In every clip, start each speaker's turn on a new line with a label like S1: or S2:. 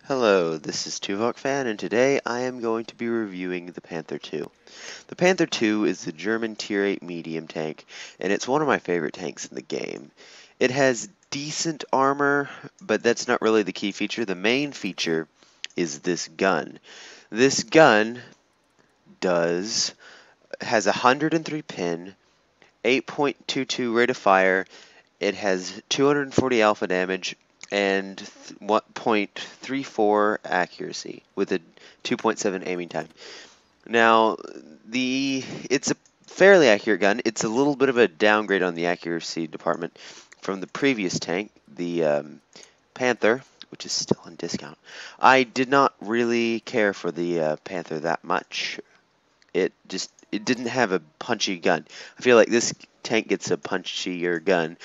S1: Hello, this is Tuvok Fan, and today I am going to be reviewing the Panther II. The Panther II is the German Tier 8 medium tank, and it's one of my favorite tanks in the game. It has decent armor, but that's not really the key feature. The main feature is this gun. This gun has 103 pin, 8.22 rate of fire. It has 240 alpha damage and 1.34 accuracy with a 2.7 aiming time. Now, it's a fairly accurate gun. It's a little bit of a downgrade on the accuracy department from the previous tank, the Panther, which is still on discount. I did not really care for the Panther that much. It didn't have a punchy gun. I feel like this tank gets a punchier gun.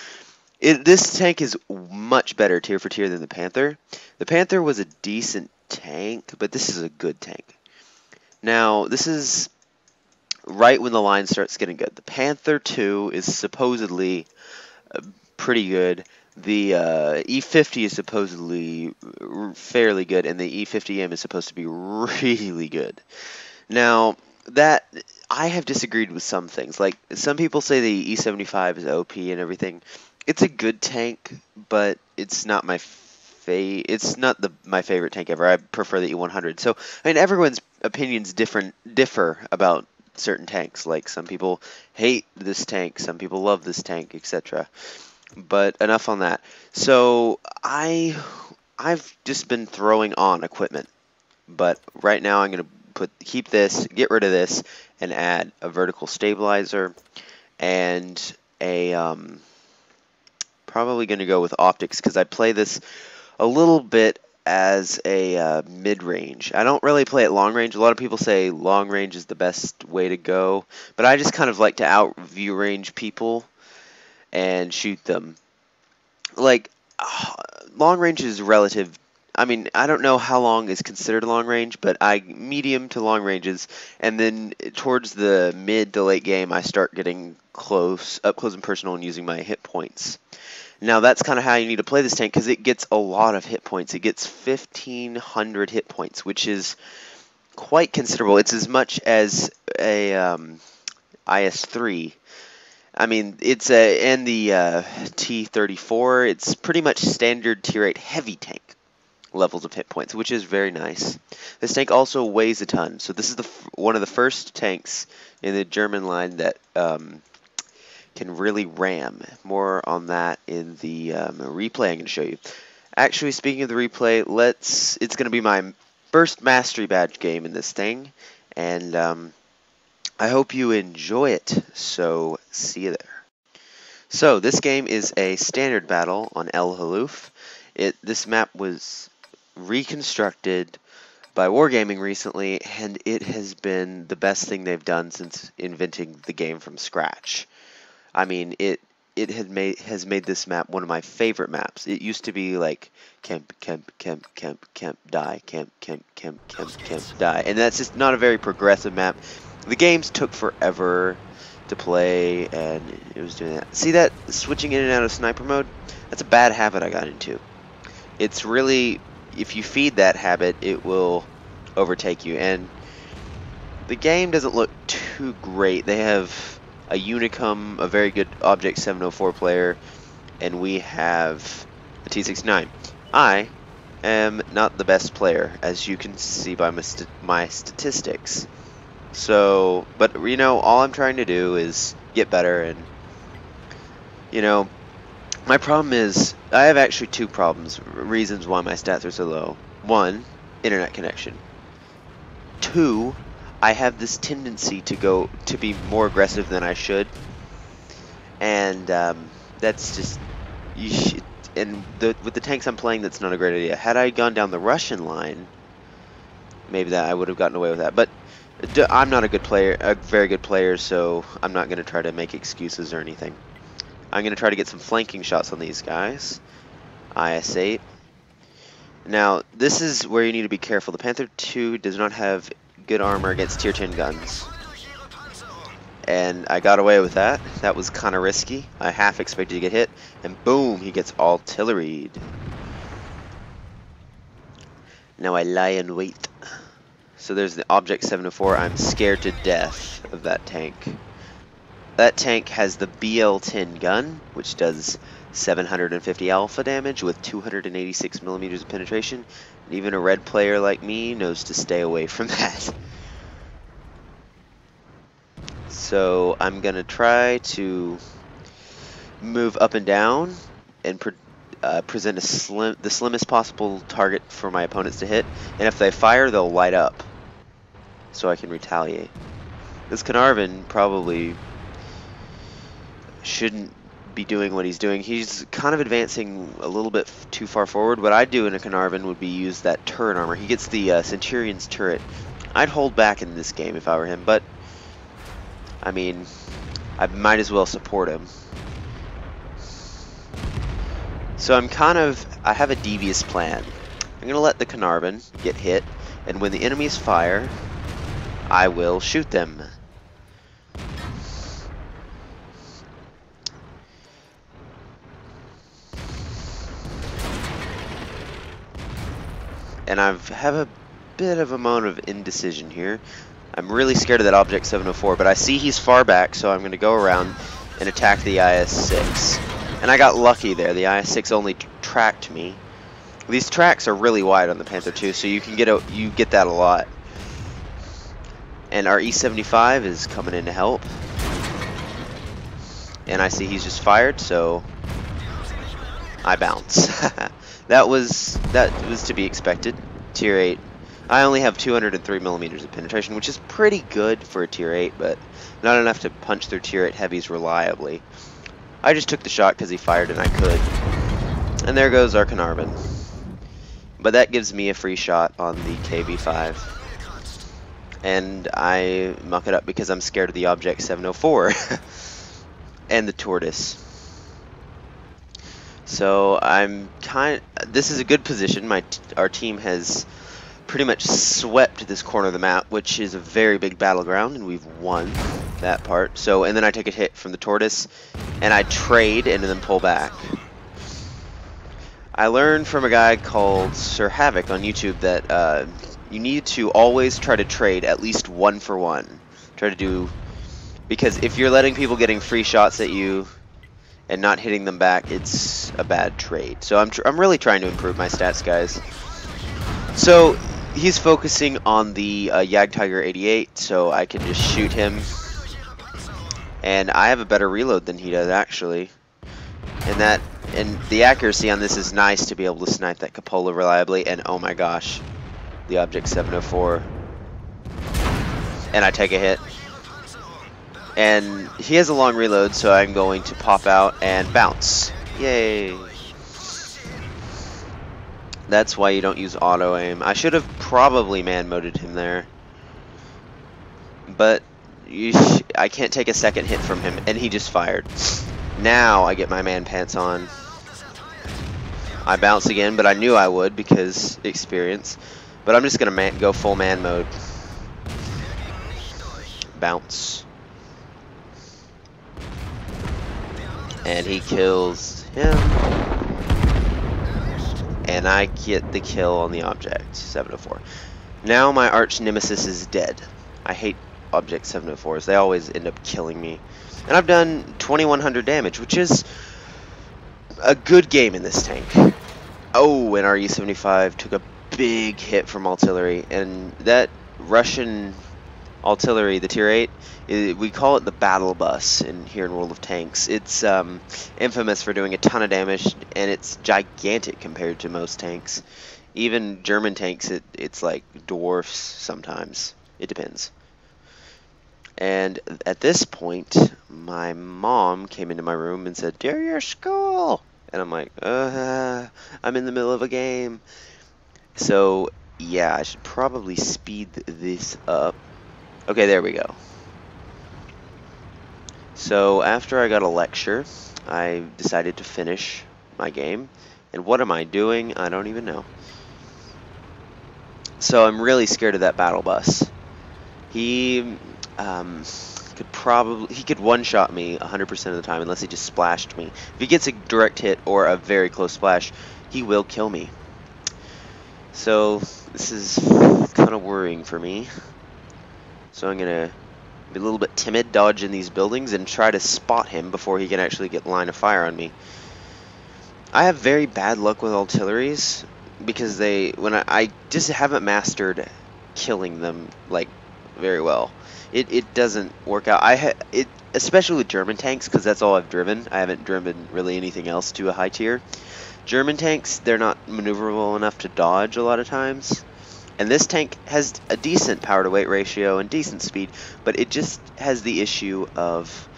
S1: This tank is much better tier for tier than the Panther. The Panther was a decent tank, but this is a good tank. Now, this is right when the line starts getting good. The Panther II is supposedly pretty good. The E50 is supposedly fairly good, and the E50M is supposed to be really good. Now, I have disagreed with some things. Like, some people say the E75 is OP and everything. It's a good tank, but it's not my favorite tank ever. I prefer the E100. So, I mean, everyone's opinions differ about certain tanks. Like, some people hate this tank, some people love this tank, etc. But enough on that. So, I've just been throwing on equipment. But right now I'm going to keep this, get rid of this, and add a vertical stabilizer and a probably going to go with optics because I play this a little bit as a mid-range. I don't really play at long range. A lot of people say long range is the best way to go, but I just kind of like to out-view range people and shoot them. Like, long range is relative. I mean, I don't know how long is considered long range, but medium to long ranges, and then towards the mid to late game, I start getting up close and personal and using my hit points. Now, that's kind of how you need to play this tank, because it gets a lot of hit points. It gets 1,500 hit points, which is quite considerable. It's as much as a IS-3. I mean, and the T-34, it's pretty much standard Tier 8 heavy tank levels of hit points, which is very nice. This tank also weighs a ton, so this is one of the first tanks in the German line that can really ram. More on that in the replay I'm going to show you. Actually, speaking of the replay, it's going to be my first mastery badge game in this thing, and I hope you enjoy it, so see you there. So, this game is a standard battle on El Haluf. This map was reconstructed by Wargaming recently, and it has been the best thing they've done since inventing the game from scratch. I mean, it has made this map one of my favorite maps. It used to be like camp, camp, camp, camp, camp, die, camp, camp, camp, camp, camp, die, and that's just not a very progressive map. The games took forever to play, and it was doing that. See that switching in and out of sniper mode? That's a bad habit I got into. It's really, if you feed that habit, it will overtake you. And the game doesn't look too great. They have a Unicum, a very good Object 704 player, and we have a T69. I am not the best player, as you can see by my statistics. So, but you know, all I'm trying to do is get better, and you know, my problem is, I have actually two reasons why my stats are so low. One, internet connection. Two, I have this tendency to be more aggressive than I should, and that's just, with the tanks I'm playing, that's not a great idea. Had I gone down the Russian line, maybe I would have gotten away with that, but I'm not a very good player, so I'm not going to try to make excuses or anything. I'm going to try to get some flanking shots on these guys. IS-8. Now, this is where you need to be careful. The Panther II does not have good armor against Tier 10 guns. And I got away with that. That was kind of risky. I half expected to get hit, and boom, he gets artilleried. Now I lie in wait. So there's the Object 704. I'm scared to death of that tank. That tank has the BL-10 gun, which does 750 alpha damage with 286 millimeters of penetration. And even a red player like me knows to stay away from that. So I'm gonna try to move up and down and present the slimmest possible target for my opponents to hit. And if they fire, they'll light up, so I can retaliate. This Carnarvon probably shouldn't be doing what he's doing. He's kind of advancing a little bit too far forward. What I'd do in a Carnarvon would be use that turret armor. He gets the Centurion's turret. I'd hold back in this game if I were him, but I mean, I might as well support him. So I have a devious plan. I'm gonna let the Carnarvon get hit, and when the enemies fire, I will shoot them. And I have a bit of a moment of indecision here. I'm really scared of that Object 704, but I see he's far back, so I'm going to go around and attack the IS-6. And I got lucky there. The IS-6 only tracked me. These tracks are really wide on the Panther II, so you get that a lot. And our E-75 is coming in to help. And I see he's just fired, so I bounce. That was to be expected. Tier 8. I only have 203 millimeters of penetration, which is pretty good for a Tier 8, but not enough to punch through Tier 8 heavies reliably. I just took the shot because he fired and I could. And there goes our Carnarvon. But that gives me a free shot on the KB5. And I muck it up because I'm scared of the Object 704 and the Tortoise. So this is a good position. Our team has pretty much swept this corner of the map, which is a very big battleground, and we've won that part. So, and then I take a hit from the Tortoise, and I trade and then pull back. I learned from a guy called Sir Havoc on YouTube that you need to always try to trade at least 1 for 1. Because if you're letting people getting free shots at you and not hitting them back, it's a bad trade. So I'm really trying to improve my stats, guys. So he's focusing on the Jagdtiger 88, so I can just shoot him. And I have a better reload than he does, actually. And the accuracy on this is nice to be able to snipe that cupola reliably. And oh my gosh, the Object 704. And I take a hit. And he has a long reload, so I'm going to pop out and bounce. Yay! That's why you don't use auto aim. I should have probably man-moded him there. But I can't take a second hit from him, and he just fired. Now I get my man pants on. I bounce again, but I knew I would because experience. But I'm just going to go full man mode. Bounce. And he kills him. And I get the kill on the Object 704. Now my arch nemesis is dead. I hate Object 704s. They always end up killing me. And I've done 2100 damage, which is a good game in this tank. Oh, and our E-75 took a big hit from artillery. And that Russian artillery, the Tier 8, we call it the battle bus here in World of Tanks. It's infamous for doing a ton of damage, and it's gigantic compared to most tanks. Even German tanks, it's like dwarfs sometimes. It depends. And at this point, my mom came into my room and said, "Do your school!" And I'm like, I'm in the middle of a game. So, yeah, I should probably speed this up. Okay, there we go. So after I got a lecture, I decided to finish my game. And what am I doing? I don't even know. So I'm really scared of that battle bus. He could one-shot me 100% of the time unless he just splashed me. If he gets a direct hit or a very close splash, he will kill me. So this is kind of worrying for me. So I'm gonna be a little bit timid, dodge in these buildings, and try to spot him before he can actually get line of fire on me. I have very bad luck with artilleries because I just haven't mastered killing them like very well. It doesn't work out. Especially with German tanks, because that's all I've driven. I haven't driven really anything else to a high tier. German tanks, they're not maneuverable enough to dodge a lot of times. And this tank has a decent power to weight ratio and decent speed, but it just has the issue of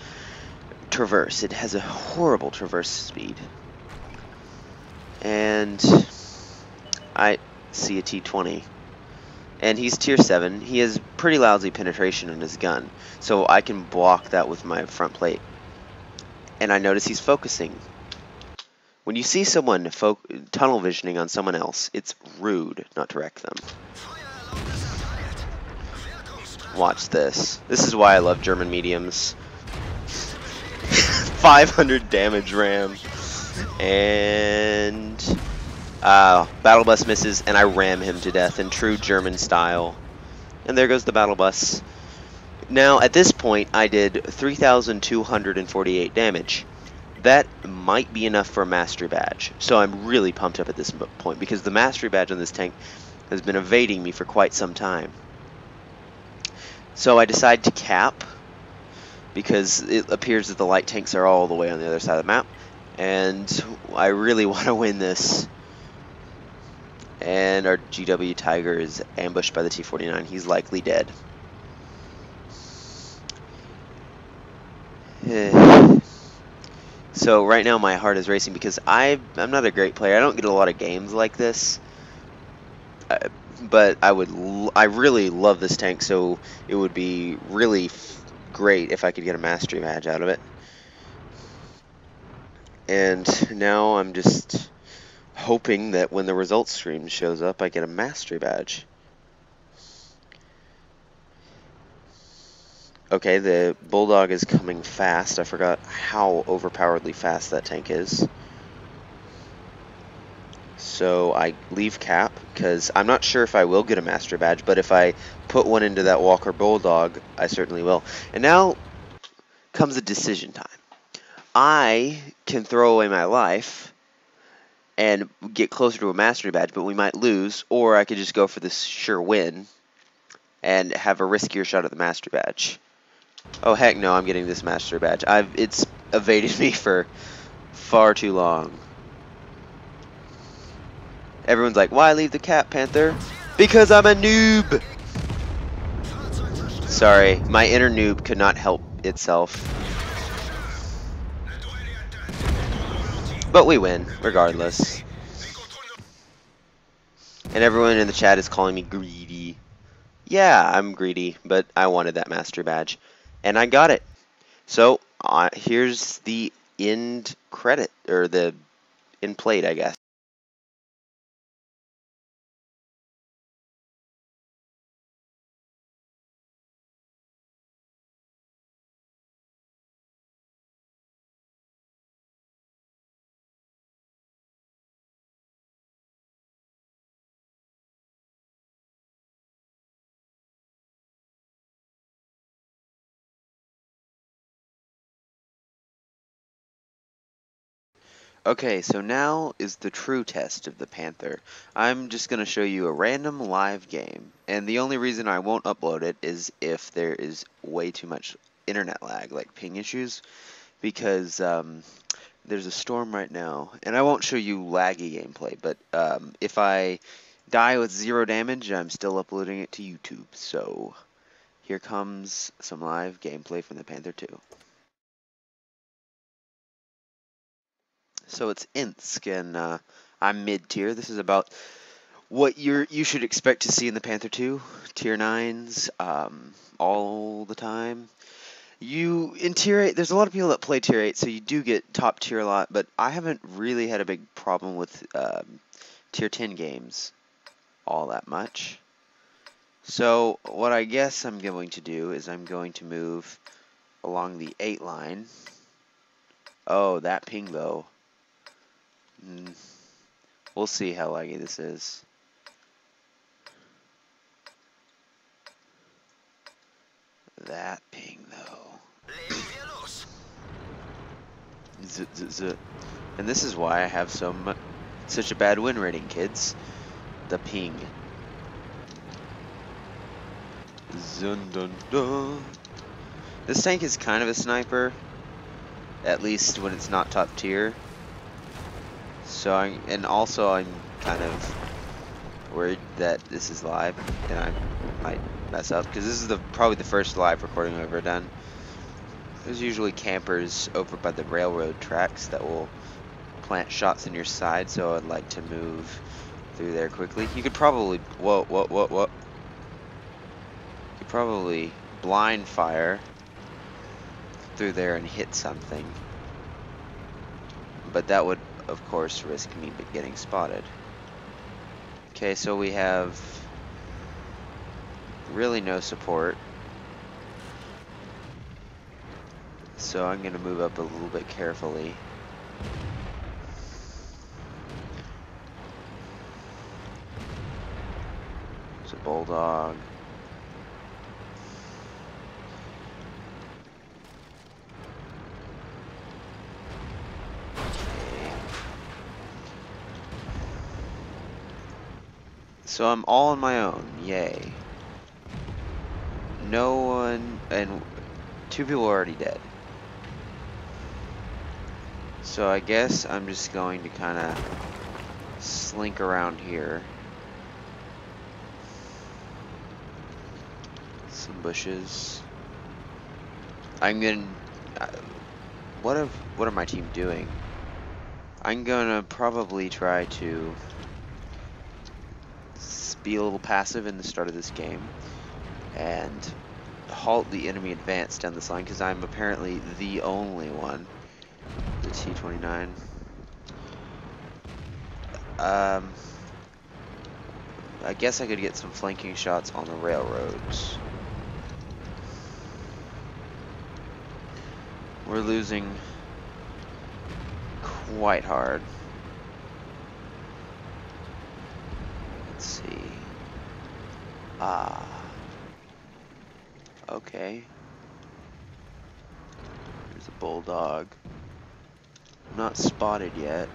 S1: traverse. It has a horrible traverse speed. And I see a T-20. And he's tier 7. He has pretty lousy penetration in his gun, so I can block that with my front plate. And I notice he's focusing. When you see someone tunnel visioning on someone else, it's rude not to wreck them. Watch this. This is why I love German mediums. 500 damage ram. And battle bus misses, and I ram him to death in true German style. And there goes the battle bus. Now, at this point, I did 3,248 damage. That might be enough for a mastery badge. So I'm really pumped up at this point, because the mastery badge on this tank has been evading me for quite some time. So I decide to cap, because it appears that the light tanks are all the way on the other side of the map. And I really want to win this. And our GW Tiger is ambushed by the T-49. He's likely dead. So right now my heart is racing because I'm not a great player. I don't get a lot of games like this. But I really love this tank, so it would be really great if I could get a mastery badge out of it. And now I'm just hoping that when the results screen shows up, I get a mastery badge. Okay, the Bulldog is coming fast. I forgot how overpoweredly fast that tank is. So I leave cap, because I'm not sure if I will get a mastery badge, but if I put one into that Walker Bulldog, I certainly will. And now comes a decision time. I can throw away my life and get closer to a mastery badge, but we might lose, or I could just go for this sure win and have a riskier shot at the mastery badge. Oh heck no, I'm getting this mastery badge. It's evaded me for far too long. Everyone's like, why leave the cap, Panther? Because I'm a noob! Sorry, my inner noob could not help itself. But we win, regardless. And everyone in the chat is calling me greedy. Yeah, I'm greedy, but I wanted that mastery badge. And I got it. So, here's the end credit, or the end plate, I guess. Okay, so now is the true test of the Panther. I'm just going to show you a random live game, and the only reason I won't upload it is if there is way too much internet lag, like ping issues, because there's a storm right now, and I won't show you laggy gameplay, but if I die with 0 damage, I'm still uploading it to YouTube, so here comes some live gameplay from the Panther II. So it's Insk, and I'm mid-tier. This is about what you should expect to see in the Panther II. Tier 9s, all the time. In Tier 8, there's a lot of people that play Tier 8, so you do get top tier a lot, but I haven't really had a big problem with Tier 10 games all that much. So what I guess I'm going to do is I'm going to move along the 8 line. Oh, that ping though. We'll see how laggy this is. that ping, though. Z -z -z. And this is why I have such a bad win rating, kids. The ping. Zun dun dun. This tank is kind of a sniper, at least when it's not top tier. So I'm kind of worried that this is live and I might mess up because this is probably the first live recording I've ever done. There's usually campers over by the railroad tracks that will plant shots in your side, so I'd like to move through there quickly. You could probably whoa. You could probably blind fire through there and hit something, but that would of course risk me getting spotted. Okay, so we have really no support, so I'm gonna move up a little bit carefully. There's a bulldog. So I'm all on my own, yay. No one, and 2 people are already dead. So I guess I'm just going to kind of slink around here. Some bushes. I'm gonna, what are my team doing? I'm gonna probably try to be a little passive in the start of this game and halt the enemy advance down this line because I'm apparently the only one. The T-29. I guess I could get some flanking shots on the railroads. We're losing quite hard. Let's see. Okay. There's a bulldog. I'm not spotted yet.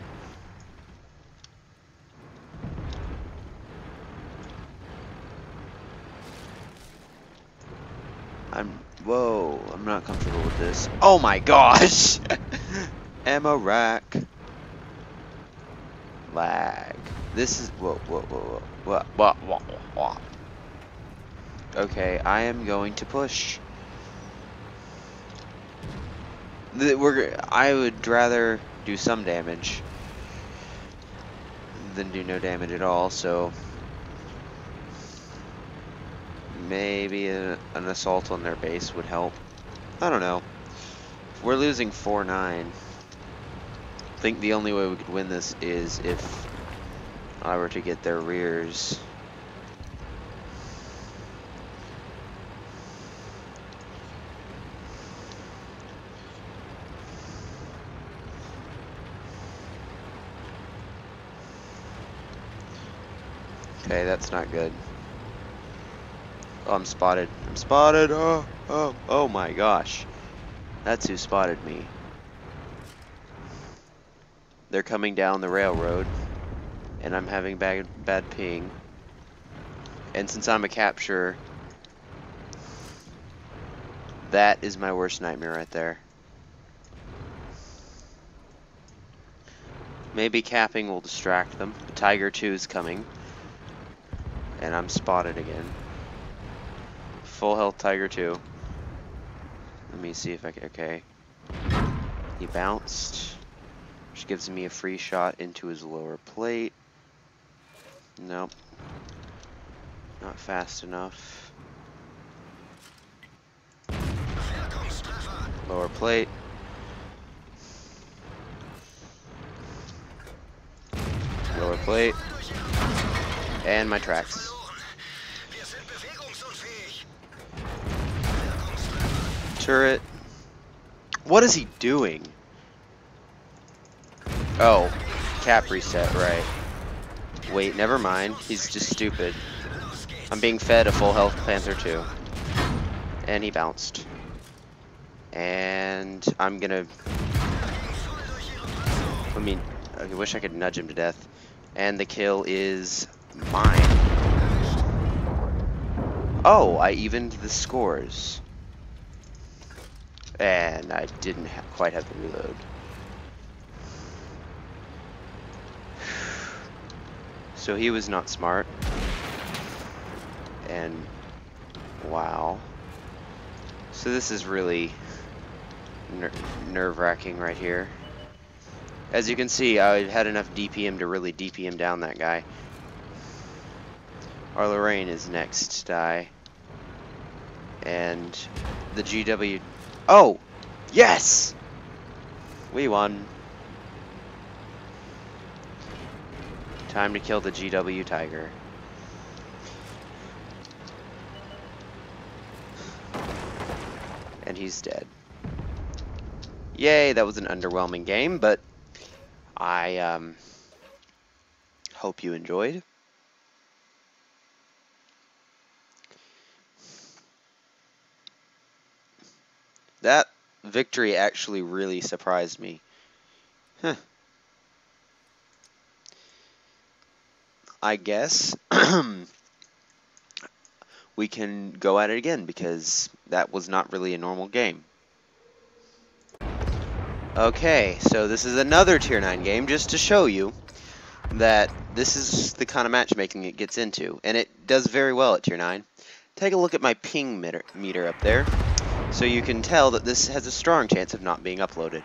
S1: Whoa, I'm not comfortable with this. Oh my gosh! Ammo rack. Lag. This is, whoa. Okay, I am going to push. I would rather do some damage than do no damage at all, so maybe an assault on their base would help. I don't know. We're losing 4-9. I think the only way we could win this is if I were to get their rears. Okay, that's not good. Oh, I'm spotted. I'm spotted. Oh my gosh. That's who spotted me. They're coming down the railroad, and I'm having bad ping. And since I'm a capture, that is my worst nightmare right there. Maybe capping will distract them. The Tiger II is coming. And I'm spotted again. Full health Tiger II. Let me see if I can, okay. He bounced, which gives me a free shot into his lower plate. Nope. Not fast enough. Lower plate. Lower plate. And my tracks. Turret. What is he doing? Oh, cap reset, right. Wait, never mind. He's just stupid. I'm being fed a full health Panther II. And he bounced. And I'm gonna... I wish I could nudge him to death. And the kill is mine. Oh, I evened the scores. And I didn't quite have the reload. So he was not smart. And wow. So this is really nerve-wracking right here. As you can see, I had enough DPM to really DPM down that guy. Our Lorraine is next to die. And the GW... Oh! Yes! We won. Time to kill the GW Tiger. And he's dead. Yay, that was an underwhelming game, but I hope you enjoyed. That victory actually really surprised me. Huh. I guess we can go at it again because that was not really a normal game. Okay, so this is another Tier 9 game just to show you that this is the kind of matchmaking it gets into, and it does very well at Tier 9. Take a look at my ping meter up there, so you can tell that this has a strong chance of not being uploaded.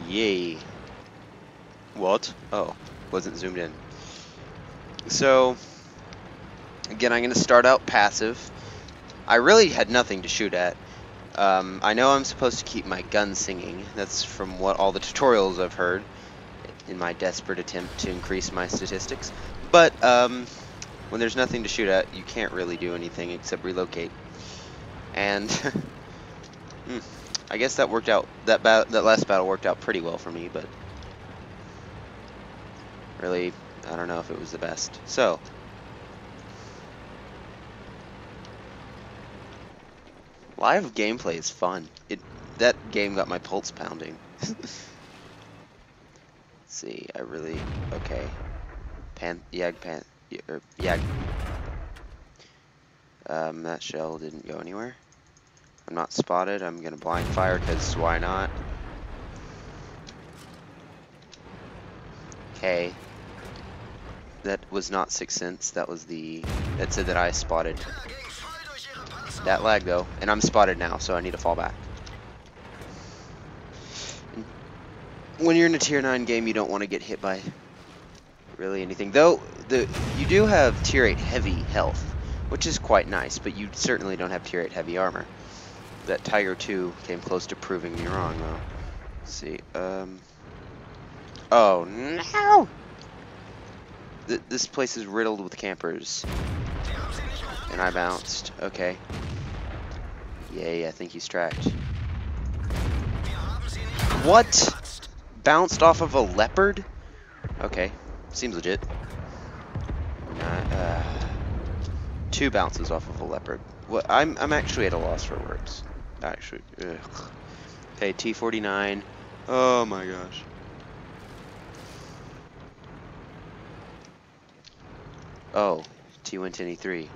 S1: Yay. What? Oh, wasn't zoomed in. So, again, I'm going to start out passive. I really had nothing to shoot at. I know I'm supposed to keep my gun singing. That's from what all the tutorials I've heard in my desperate attempt to increase my statistics. But when there's nothing to shoot at, you can't really do anything except relocate. And I guess that worked out. That last battle worked out pretty well for me, but really, I don't know if it was the best. So. Live gameplay is fun. That game got my pulse pounding. Let's see, okay. Yag. That shell didn't go anywhere. I'm not spotted. I'm gonna blind fire because why not? Okay. That was not Sixth Sense. That said that I spotted. That lag though, and I'm spotted now, so I need to fall back. When you're in a Tier 9 game, you don't want to get hit by really anything. Though, you do have Tier 8 heavy health, which is quite nice, but you certainly don't have Tier 8 heavy armor. That Tiger 2 came close to proving me wrong, though. Let's see, oh, no! This place is riddled with campers. And I bounced. Okay. Yay, I think he's tracked. What? Bounced off of a leopard? Okay. Seems legit. Two bounces off of a leopard. Well, I'm actually at a loss for words. Actually. Ugh. Okay, T-49. Oh my gosh. Oh, T-123.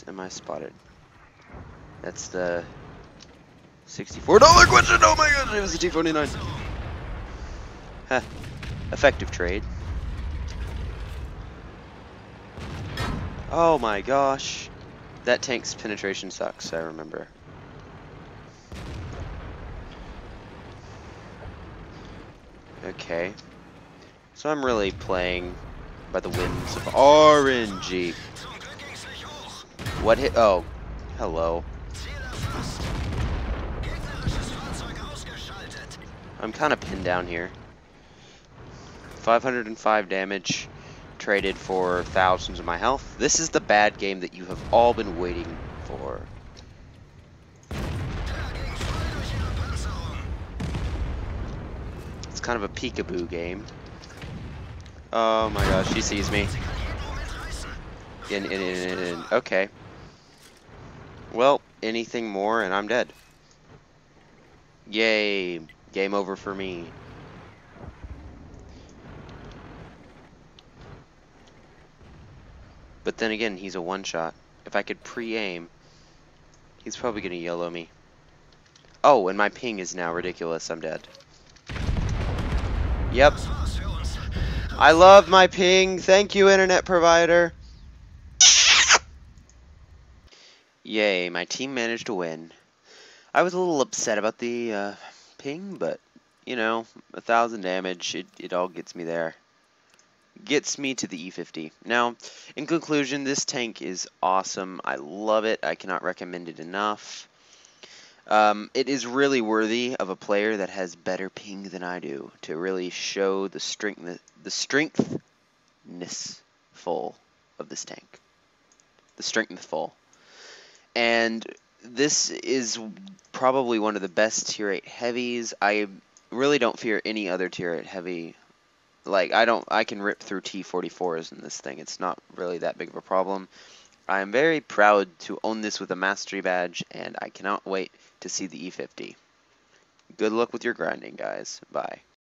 S1: Am I spotted? That's the $64 question. Oh my gosh, it was a T-49. Huh. Effective trade. Oh my gosh. That tank's penetration sucks, I remember. Okay. So I'm really playing by the whims of RNG. What hit? Oh, hello. I'm kind of pinned down here. 505 damage, traded for thousands of my health. This is the bad game that you have all been waiting for. It's kind of a peekaboo game. Oh my gosh, she sees me. In. Okay. Well, anything more and I'm dead. Yay. Game over for me. But then again, he's a one-shot. If I could pre-aim, he's probably going to YOLO me. Oh, and my ping is now ridiculous. I'm dead. Yep. I love my ping. Thank you, internet provider. Yay, my team managed to win. I was a little upset about the ping, but, you know, 1,000 damage, it all gets me there. Gets me to the E50. Now, in conclusion, this tank is awesome. I love it. I cannot recommend it enough. It is really worthy of a player that has better ping than I do to really show the strengthness full of this tank. The strengthful. And this is probably one of the best tier 8 heavies. I really don't fear any other tier 8 heavy. Like, I can rip through T44s in this thing. It's not really that big of a problem. I am very proud to own this with a mastery badge, and I cannot wait to see the E50. Good luck with your grinding, guys. Bye.